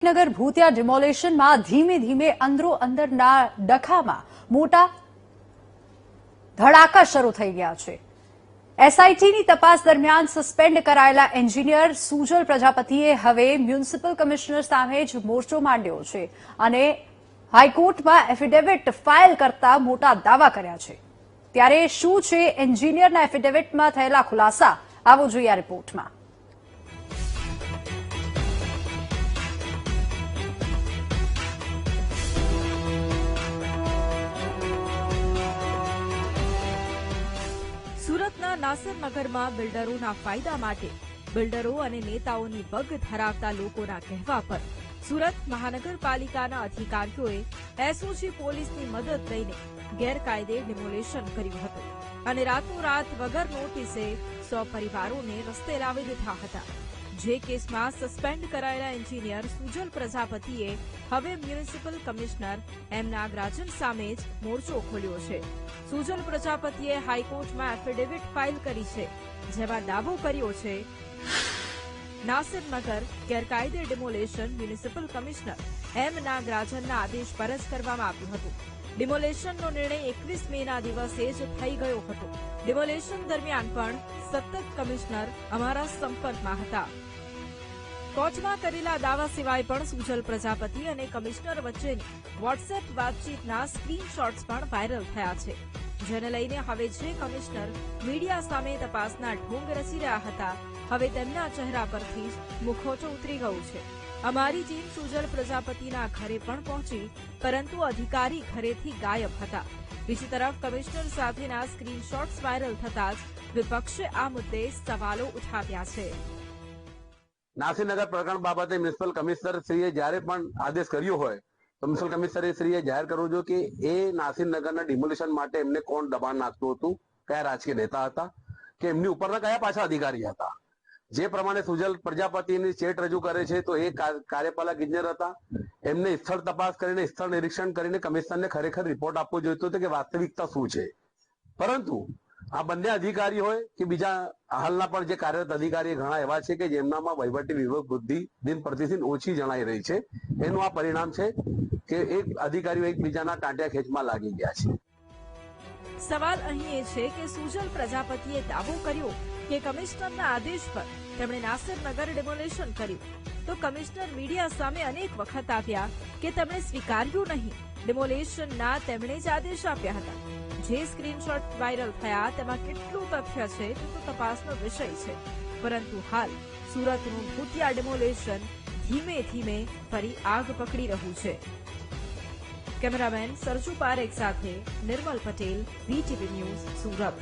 નગર ભૂતિયા ડિમોલેશનમાં ધીમે ધીમે અંદરો અંદરના ડખામાં મોટા ધડાકા શરૂ થઈ ગયા છે। એસઆઈટીની તપાસ દરમિયાન સસ્પેન્ડ કરાયેલા એન્જિનિયર સુજલ પ્રજાપતિએ હવે મ્યુનિસિપલ કમિશનર સામે જ મોરચો માંડ્યો છે અને હાઈકોર્ટમાં એફિડેવિટ ફાઇલ કરતા મોટા દાવા કર્યા છે। ત્યારે શું છે એન્જિનિયરના એફિડેવિટમાં થયેલા ખુલાસા, આવો જોઈએ આ રિપોર્ટમાં। સુરતના નાસરનગરમાં બિલ્ડરોના ફાયદા માટે બિલ્ડરો અને નેતાઓની વગ ધરાવતા લોકોના કહેવા પર સુરત મહાનગરપાલિકાના અધિકારીઓએ એસઓજી પોલીસની મદદ લઈને ગેરકાયદે ડિમોલેશન કર્યું હતું અને રાતોરાત વગર નોટિસે 100 પરિવારોને રસ્તે લાવી દીધા હતા। જે કેસમાં સસ્પેન્ડ કરાયેલા એન્જિનિયર સુજલ પ્રજાપતિએ હવે મ્યુનિસિપલ કમિશનર એમ નાગરાજન સામે જ મોરચો ખોલ્યો છે। સુજલ પ્રજાપતિએ હાઈકોર્ટમાં એફિડેવિટ ફાઇલ કરી છે, જેમાં દાવો કર્યો છે નાસિરનગર ગેરકાયદે ડિમોલેશન મ્યુનિસિપલ કમિશનર એમ નાગરાજનના આદેશ પર જ કરવામાં આવ્યું હતું। ડિમોલેશનનો નિર્ણય 21 મેના દિવસે જ થઈ ગયો હતો। ડિમોલેશન દરમિયાન પણ સતત કમિશનર અમારા સંપર્કમાં હતા। કોર્ટમાં કરેલા દાવા સિવાય પણ સુજલ પ્રજાપતિ અને કમિશનર વચ્ચેની વોટ્સએપ વાતચીતના સ્ક્રીનશોટ્સ પણ વાયરલ થયા છે, જેને લઈને હવે જે કમિશનર મીડિયા સામે તપાસના ઢોંગ રચી રહ્યા હતા, હવે તેમના ચહેરા પરથી જ મુખોટો ઉતરી ગયું છે। અમારી ટીમ સુજલ પ્રજાપતિના ઘરે પણ પહોંચી, પરંતુ અધિકારી ઘરેથી ગાયબ હતા। બીજી તરફ કમિશનર સાથેના સ્ક્રીનશોટ્સ વાયરલ થતા જ વિપક્ષે આ મુદ્દે સવાલો ઉઠાવ્યા છે। નાસિરનગર પ્રકરણ બાબતે મ્યુનિસિપલ કમિશનર શ્રીએ જ્યારે પણ આદેશ કર્યો હોય તો મ્યુનિસિપલ કમિશનર શ્રીએ જાહેર કરવું જોઈએ કે એ નાસિરનગરના ડિમોલિશન માટે એમને કોણ દબાણ નાખતું હતું, કયા રાજકીય નેતા હતા, કે એમની ઉપરના કયા પાછા અધિકારી હતા। જે પ્રમાણે સુજલ પ્રજાપતિની ચેટ રજૂ કરે છે તો એ કાર્યપાલક ઇજનેર હતા। એમને સ્થળ તપાસ કરીને સ્થળ નિરીક્ષણ કરીને કમિશનરને ખરેખર રિપોર્ટ આપવો જોઈતો હતો કે વાસ્તવિકતા શું છે, પરંતુ આ બંને અધિકારી હોય કે બીજા હાલના પણ જે કાર્યરત અધિકારી ઘણા એવા છે કે જેમનામાં વહીવટી વિભાગ બુદ્ધિ દિન પ્રતિદિન ઓછી જણાઈ રહી છે। એનું આ પરિણામ છે કે એક અધિકારીઓ એકબીજાના ટાંટિયા ખેંચમાં લાગી ગયા છે। સવાલ અહીં એ છે કે સુજલ પ્રજાપતિએ દાવો કર્યો કે કમિશનરના આદેશ પર તેમણે નાસિરનગર ડિમોલેશન કર્યું, તો કમિશનર મીડિયા સામે અનેક વખત આવ્યા કે તેમણે સ્વીકાર્યું નહીં, ડિમોલેશનના તેમણે જ આદેશ આપ્યા હતા। જે સ્ક્રીનશોટ વાયરલ થયા તેમાં કેટલું તથ્ય છે તે તો તપાસનો વિષય છે, પરંતુ હાલ સુરતનું ભૂતિયા ડિમોલેશન ધીમે ધીમે ફરી આગ પકડી રહ્યું છે। કેમેરામેન સરજુ પારેખ સાથે નિર્મલ પટેલ, વીટીવી ન્યૂઝ, સુરત।